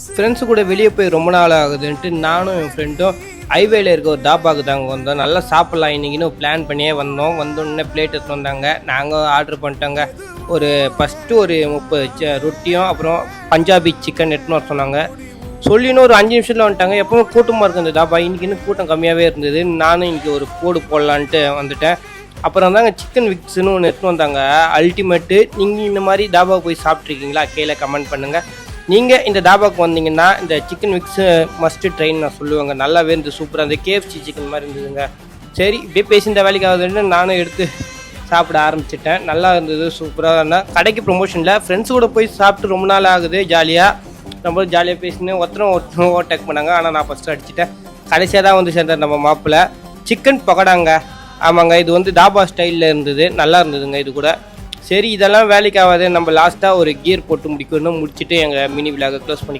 Friends கூட வெளியே போய் ரொம்ப நாள் ஆகுதுன்ட்டு நானும் என் ஃப்ரெண்டும் ஹைவேல இருக்க ஒரு தாபாவுக்கு தாங்க வந்தோம். நல்லா சாப்பிட்லாம் இன்றைக்கின்னு பிளான் பண்ணியே வந்தோம். வந்தோடனே பிளேட் எடுத்து வந்தாங்க. நாங்கள் ஆர்டர் பண்ணிட்டோங்க. ஃபஸ்ட்டு ஒரு 30 ரொட்டியும் அப்புறம் பஞ்சாபி சிக்கன் எடுத்துன்னு வர சொன்னாங்க. சொல்லின்னு ஒரு 5 நிமிஷத்தில் வந்துட்டாங்க. எப்பவுமே கூட்டமாக இருக்குது இந்த தாபா. இன்றைக்கி இன்னும் கூட்டம் கம்மியாகவே இருந்தது. நானும் இன்றைக்கி ஒரு போடு போடலான்ட்டு வந்துட்டேன். அப்புறம் தாங்க சிக்கன் விக்ஸ்னு ஒன்று எடுத்துன்னு வந்தாங்க. அல்டிமேட்டு. நீங்கள் இந்த மாதிரி தாபாவுக்கு போய் சாப்பிட்ருக்கீங்களா? கீழே கமெண்ட் பண்ணுங்கள். நீங்கள் இந்த தாபாவுக்கு வந்தீங்கன்னா இந்த சிக்கன் விக்ஸு மஸ்ட்டு ட்ரைன்னு நான் சொல்லுவேங்க. நல்லாவே இருந்தது, சூப்பராக இருந்தது. KFC சிக்கன் மாதிரி இருந்ததுங்க. சரி இப்படியே பேசி இந்த வேலைக்கு ஆகுதுன்னு நானும் எடுத்து சாப்பிட ஆரம்பிச்சிட்டேன். நல்லா இருந்தது, சூப்பராக இருந்தேன். கடைக்கு ப்ரொமோஷனில் ஃப்ரெண்ட்ஸ் கூட போய் சாப்பிட்டு ரொம்ப நாள் ஆகுது. ஜாலியாக ரொம்ப ஜாலியாக பேசினேன். ஒருத்தரும் ஓவர்டேக் பண்ணாங்க. ஆனால் நான் ஃபஸ்ட்டு அடிச்சிட்டேன். கடைசியாக தான் வந்து சேர்ந்தார் நம்ம மாப்பிள்ளை. சிக்கன் பக்கோடாங்க. ஆமாங்க, இது வந்து தாபா ஸ்டைலில் இருந்தது. நல்லா இருந்ததுங்க இது கூட. சரி இதெல்லாம் வேலைக்கு ஆகாது, நம்ம லாஸ்ட்டாக ஒரு கியர் போட்டு முடிக்கணும். முடிச்சுட்டு எங்கள் மினி விலாகை க்ளோஸ் பண்ணி